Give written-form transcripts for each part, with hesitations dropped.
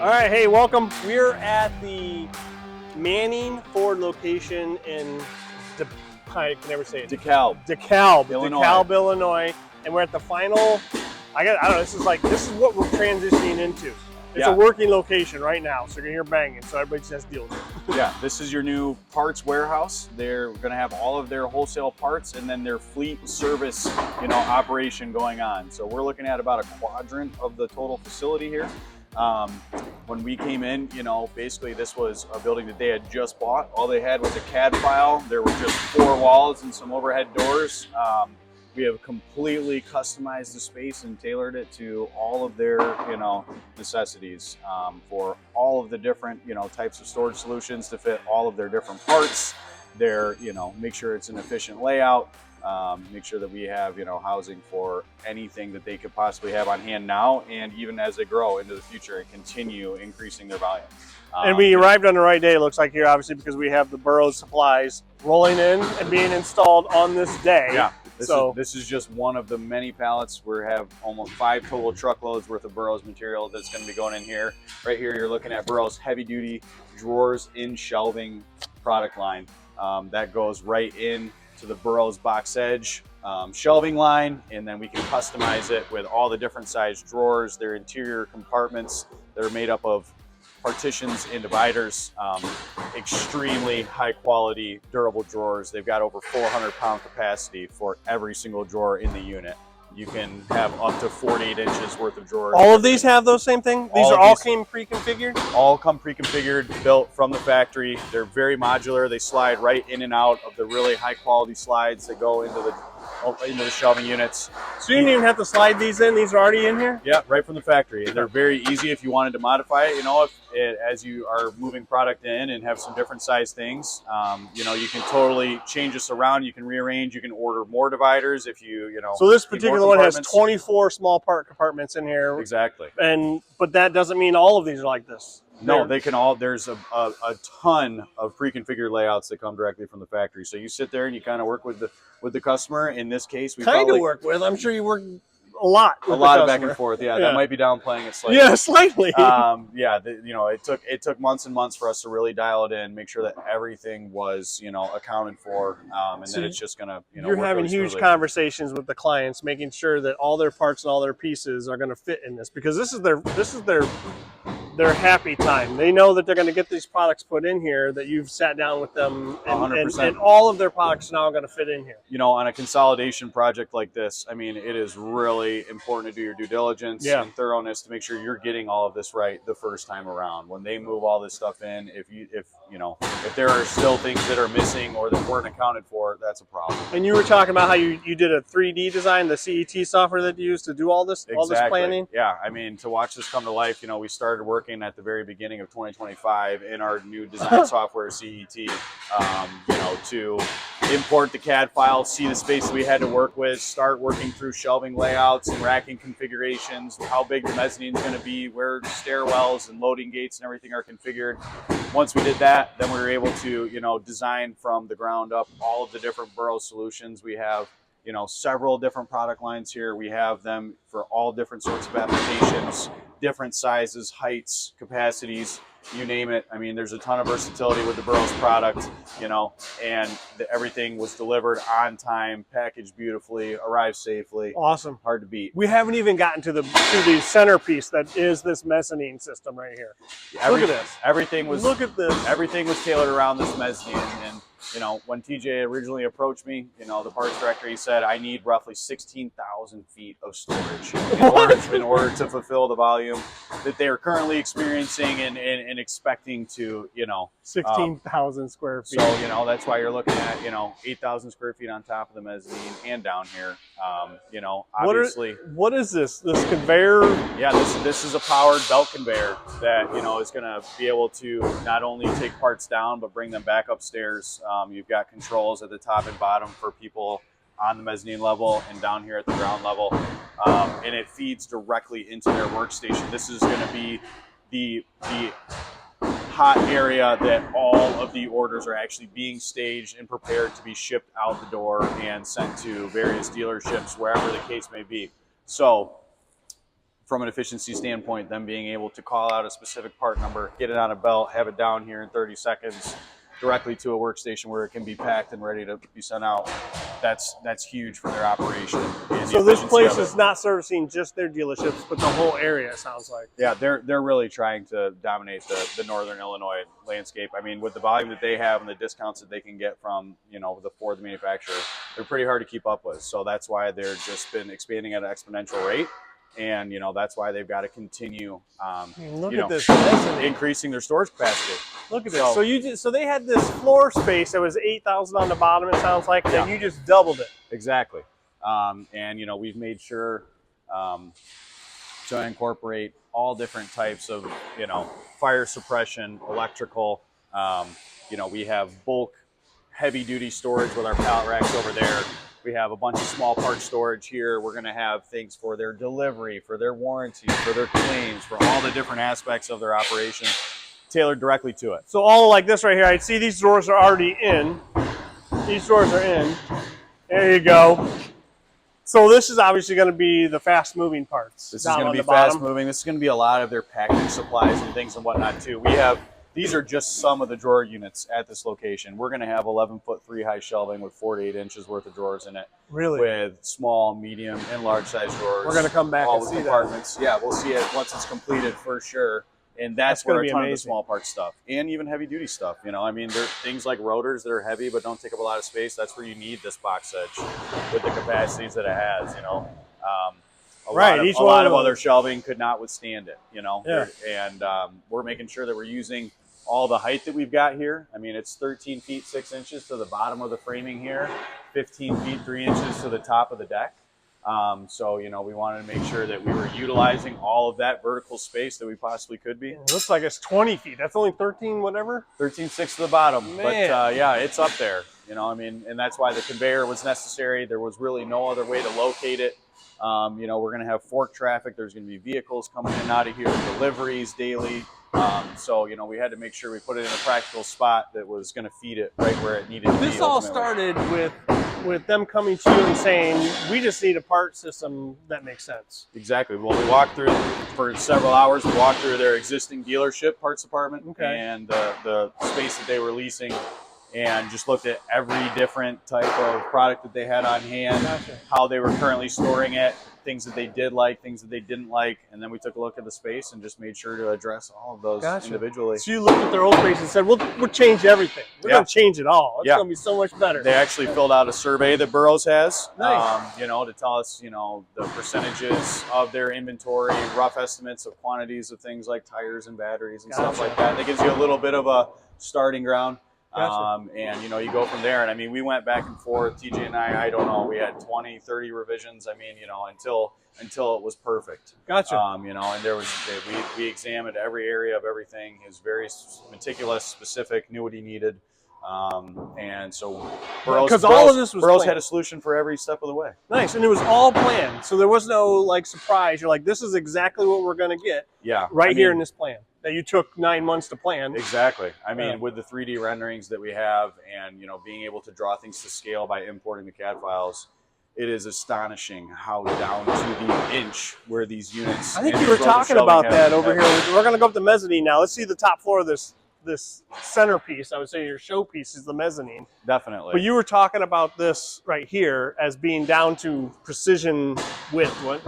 All right, hey, welcome. We're at the Manning Ford location in I can never say it. DeKalb, Illinois, and we're at the final. I don't know. This is what we're transitioning into. It's a working location right now, so you're gonna hear banging. So everybody just has to deal with it. Yeah, this is your new parts warehouse. They're gonna have all of their wholesale parts and then their fleet service, operation going on. So we're looking at about a quadrant of the total facility here. When we came in, basically this was a building that they had just bought. All they had was a CAD file. There were just 4 walls and some overhead doors. We have completely customized the space and tailored it to all of their, necessities for all of the different, types of storage solutions to fit all of their different parts. Make sure it's an efficient layout. Make sure that we have, housing for anything that they could possibly have on hand now, and even as they grow into the future and continue increasing their volume. And we arrived on the right day, it looks like here, obviously, because we have the Borroughs supplies rolling in and being installed on this day. Yeah. This is just one of the many pallets. We have almost 5 total truckloads worth of Borroughs material that's going to be going in here. Right here, you're looking at Borroughs heavy duty drawers in shelving product line. That goes right in to the Borroughs box edge shelving line, and then we can customize it with all the different size drawers, their interior compartments that are made up of partitions and dividers, extremely high quality, durable drawers. They've got over 400-pound capacity for every single drawer in the unit. You can have up to 48 inches worth of drawers. All of these have those same thing? These all came pre-configured? All come pre-configured, built from the factory. They're very modular. They slide right in and out of the really high quality slides that go into the shelving units. So you didn't even have to slide these in? These are already in here? Yeah, right from the factory. And they're very easy if you wanted to modify it. As you are moving product in and have some different size things, you can totally change this around. You can rearrange. You can order more dividers if you. So this particular one has 24 small part compartments in here. Exactly. But that doesn't mean all of these are like this. No, they can all. There's a ton of pre-configured layouts that come directly from the factory. So you sit there and you kind of work with the customer. In this case, we work with. I'm sure you work a lot with of back and forth. Yeah, that might be downplaying it slightly. Yeah, slightly. It took months and months for us to really dial it in, make sure that everything was accounted for, and then it's just gonna You're having huge conversations with the clients, making sure that all their parts and all their pieces are going to fit in this, because this is their happy time. They know that they're going to get these products put in here, that you've sat down with them, and all of their products are now going to fit in here. On a consolidation project like this, it is really important to do your due diligence and thoroughness to make sure you're getting all of this right the first time around. When they move all this stuff in, if there are still things that are missing or that weren't accounted for, that's a problem. And you were talking about how you did a 3D design, the CET software that you used to do all this planning. Yeah, to watch this come to life, we started working at the very beginning of 2025 in our new design software CET, to import the CAD file, see the space we had to work with, start working through shelving layouts and racking configurations, how big the mezzanine is going to be, where stairwells and loading gates and everything are configured. Once we did that, then we were able to design from the ground up all of the different Borroughs solutions. We have several different product lines here. We have them for all different sorts of applications, different sizes, heights, capacities, you name it. There's a ton of versatility with the Borroughs product, and everything was delivered on time, packaged beautifully, arrived safely. Awesome. Hard to beat. We haven't even gotten to the centerpiece that is this mezzanine system right here. Look at this. Look at this. Everything was tailored around this mezzanine, and when TJ originally approached me, the parts director, he said, I need roughly 16,000 feet of storage in order to fulfill the volume that they are currently experiencing and expecting to, 16,000 square feet. So, that's why you're looking at, 8,000 square feet on top of the mezzanine and down here. Obviously. What is this? This conveyor? Yeah, this is a powered belt conveyor that, is going to be able to not only take parts down, but bring them back upstairs. You've got controls at the top and bottom for people on the mezzanine level and down here at the ground level. And it feeds directly into their workstation. This is going to be the hot area that all of the orders are actually being staged and prepared to be shipped out the door and sent to various dealerships, wherever the case may be. So from an efficiency standpoint, them being able to call out a specific part number, get it on a belt, have it down here in 30 seconds, directly to a workstation where it can be packed and ready to be sent out. That's huge for their operation. So this place is not servicing just their dealerships, but the whole area, it sounds like. Yeah, they're really trying to dominate the Northern Illinois landscape. I mean, with the volume that they have and the discounts that they can get from, the Ford manufacturer, they're pretty hard to keep up with. So that's why they're just been expanding at an exponential rate. And, that's why they've got to continue, Look at this increasing their storage capacity. Look at this. So they had this floor space that was 8,000 on the bottom, it sounds like, and you just doubled it. Exactly. And, we've made sure to incorporate all different types of, fire suppression, electrical. We have bulk heavy duty storage with our pallet racks over there. We have a bunch of small part storage here. We're going to have things for their delivery, for their warranties, for their claims, for all the different aspects of their operation, tailored directly to it. So all like this right here, I see these drawers are already in. These drawers are in. There you go. So this is obviously going to be the fast-moving parts. This is going to be fast-moving. This is going to be a lot of their packaging supplies and things and whatnot too. These are just some of the drawer units at this location. We're going to have 11-foot 3-high shelving with 4 to 8 inches worth of drawers in it. Really? With small, medium, and large size drawers. We're going to come back and see compartments. Yeah, we'll see it once it's completed for sure. And that's where a ton of the small part stuff and even heavy duty stuff. I mean, there are things like rotors that are heavy but don't take up a lot of space. That's where you need this box edge with the capacities that it has. A lot of other shelving could not withstand it. Yeah. And we're making sure that we're using all the height that we've got here. I mean, it's 13 feet 6 inches to the bottom of the framing here, 15 feet 3 inches to the top of the deck. So, we wanted to make sure that we were utilizing all of that vertical space that we possibly could be. It looks like it's 20 feet. That's only 13 whatever? 13.6 to the bottom. Man. But, yeah, it's up there. And that's why the conveyor was necessary. There was really no other way to locate it. We're going to have fork traffic. There's going to be vehicles coming in and out of here, deliveries daily. So, we had to make sure we put it in a practical spot that was going to feed it right where it needed to be. This all started with them coming to you and saying, we just need a part system that makes sense. Exactly. Well, we walked through for several hours. We walked through their existing dealership parts department and the space that they were leasing, and just looked at every different type of product that they had on hand, how they were currently storing it, things that they did like, things that they didn't like, and then we took a look at the space and just made sure to address all of those individually. So you looked at their old space and said, we'll change everything. We're going to change it all. It's going to be so much better. They actually filled out a survey that Borroughs has, nice. To tell us, the percentages of their inventory, rough estimates of quantities of things like tires and batteries and stuff like that. That gives you a little bit of a starting ground. And you go from there. And I mean, we went back and forth, TJ and I don't know, we had 20, 30 revisions. I mean, until it was perfect. Gotcha. And there was, we examined every area of everything. He was very meticulous, specific, knew what he needed. And so Borroughs had a solution for every step of the way. Nice. And it was all planned. So there was no surprise. You're like, this is exactly what we're going to get. Yeah. Here in this plan that you took 9 months to plan. Exactly. I mean, with the 3D renderings that we have and, being able to draw things to scale by importing the CAD files, it is astonishing how down to the inch where these units. I think you were talking about that over here. We're going to go up the mezzanine now. Let's see the top floor of this centerpiece. I would say your showpiece is the mezzanine. Definitely. But you were talking about this right here as being down to precision width. What?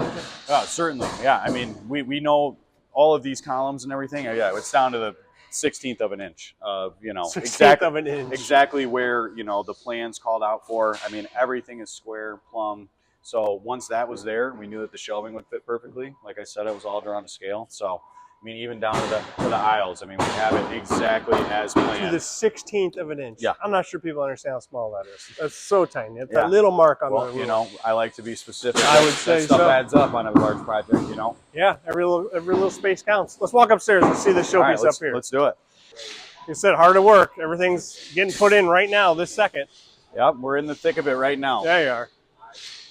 Certainly. Yeah. I mean, we know all of these columns and everything. Yeah, it's down to the 16th of an inch of, 16th of an inch. Exactly where, the plans called out for. I mean, everything is square, plumb. So once that was there, we knew that the shelving would fit perfectly. Like I said, it was all drawn to scale. So, I mean, even down to the aisles. I mean, we have it exactly as planned. To the 16th of an inch. Yeah. I'm not sure people understand how small that is. That's so tiny. It's that little mark on the roof. I like to be specific. I would say that stuff adds up on a large project, Yeah, every little space counts. Let's walk upstairs and see the showpiece up here. Let's do it. You said hard at work. Everything's getting put in right now, this second. Yep, we're in the thick of it right now. There you are.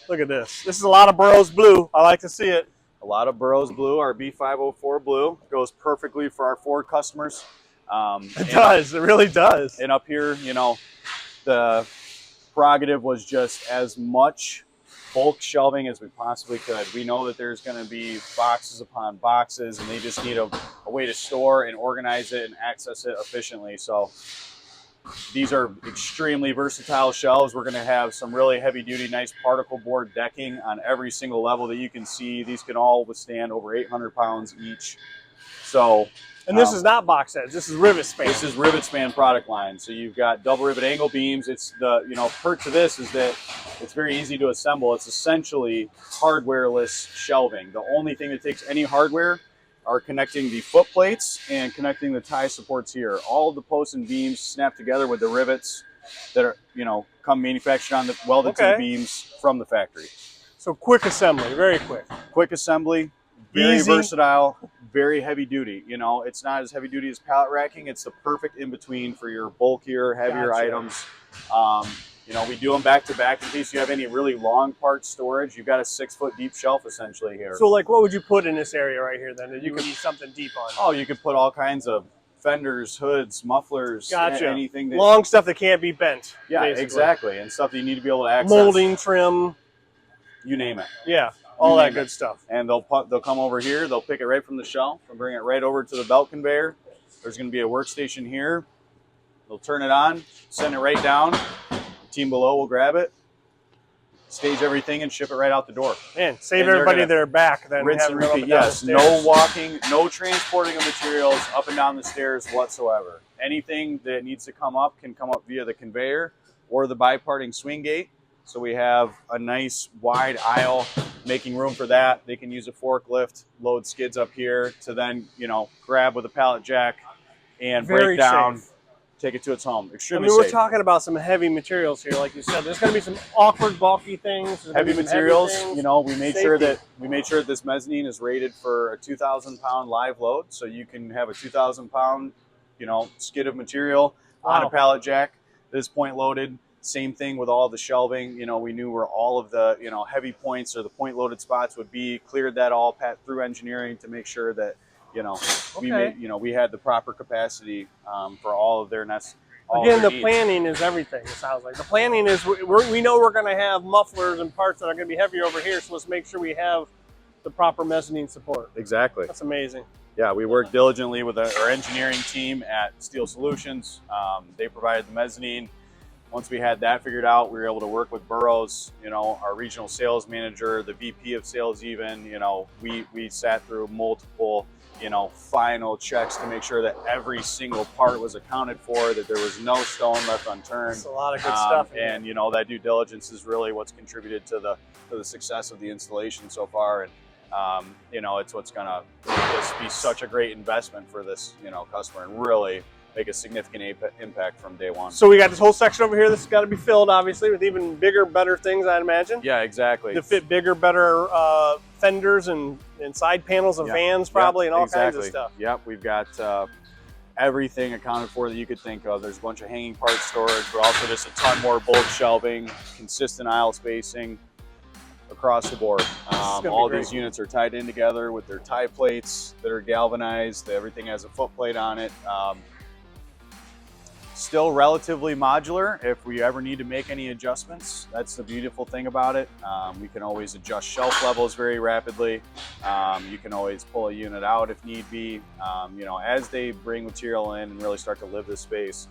Look at this. This is a lot of Borroughs blue. I like to see it. A lot of Borroughs blue. Our B504 blue goes perfectly for our Ford customers. It does. It really does. And up here, the prerogative was just as much bulk shelving as we possibly could. We know that there's going to be boxes upon boxes, and they just need a way to store and organize it and access it efficiently. So these are extremely versatile shelves. We're going to have some really heavy duty, nice particle board decking on every single level that you can see. These can all withstand over 800 pounds each. So, and this is not box heads. This is rivet span. This is rivet span product line. So you've got double rivet angle beams. It's the, perk to this is that it's very easy to assemble. It's essentially hardware-less shelving. The only thing that takes any hardware are connecting the foot plates and connecting the tie supports here. All of the posts and beams snap together with the rivets that are, come manufactured on welded to the beams from the factory. So quick assembly, very quick. Quick assembly, very easy. Versatile, very heavy duty. It's not as heavy duty as pallet racking. It's the perfect in between for your bulkier, heavier items. We do them back to back in case you have any really long part storage. You've got a 6 foot deep shelf essentially here. So like what would you put in this area right here then that you could need something deep on? Oh, you could put all kinds of fenders, hoods, mufflers, gotcha. Anything that, long stuff that can't be bent. Yeah, basically. Exactly. And stuff that you need to be able to access. Molding, trim. You name it. Yeah, all that good stuff. And they'll come over here, they'll pick it right from the shelf and bring it right over to the belt conveyor. There's going to be a workstation here. They'll turn it on, send it right down. Team below will grab it, stage everything, and ship it right out the door. Man, save everybody their back then. Rinse and repeat. Yes, no walking, no transporting of materials up and down the stairs whatsoever. Anything that needs to come up can come up via the conveyor or the biparting swing gate. So we have a nice wide aisle, making room for that. They can use a forklift, load skids up here to then, grab with a pallet jack and break down. Safe. Take it to its home. Extremely safe. We're talking about some heavy materials here, like you said. There's going to be some awkward, bulky things. Heavy materials. We made sure that this mezzanine is rated for a 2,000-pound live load, so you can have a 2,000-pound, skid of material on a pallet jack. This point loaded. Same thing with all the shelving. We knew where all of the heavy points or the point loaded spots would be. Cleared that all through engineering to make sure that. We had the proper capacity for all of their nests. Again, the planning is everything, it sounds like. The planning is, we know we're going to have mufflers and parts that are going to be heavier over here, so let's make sure we have the proper mezzanine support. Exactly. That's amazing. Yeah, we worked diligently with our engineering team at Steel Solutions. They provided the mezzanine. Once we had that figured out, we were able to work with Borroughs, our regional sales manager, the VP of sales even, we sat through multiple final checks to make sure that every single part was accounted for, that there was no stone left unturned. That's a lot of good stuff. And that due diligence is really what's contributed to the success of the installation so far. And it's what's gonna make this be such a great investment for this customer and really make a significant impact from day one. So we got this whole section over here that's got to be filled, obviously, with even bigger, better things, I'd imagine. Yeah, exactly. To fit bigger, better fenders and side panels of vans, probably, and all kinds of stuff. Yep, we've got everything accounted for that you could think of. There's a bunch of hanging part storage, but also just a ton more bulk shelving, consistent aisle spacing across the board. All these units are tied in together with their tie plates that are galvanized. Everything has a foot plate on it. Still relatively modular if we ever need to make any adjustments. That's the beautiful thing about it. We can always adjust shelf levels very rapidly. You can always pull a unit out if need be. As they bring material in and really start to live this space,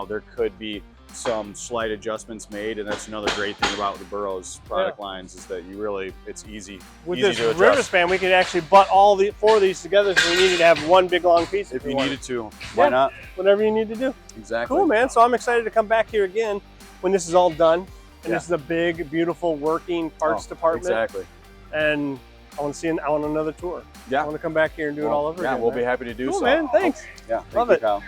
there could be some slight adjustments made, and that's another great thing about the Borroughs product lines is that it's easy. With easy this to adjust. rivet span, we could actually butt all four of these together if we needed to have one big long piece. If you needed to, why not? Whatever you need to do. Exactly. Cool, man. So I'm excited to come back here again when this is all done, and this is a big, beautiful working parts department. Exactly. And I want another tour. Yeah. I want to come back here and do it all over again. Yeah, we'll be happy to do so. Cool, man. Thanks. Yeah. Love it. Kyle.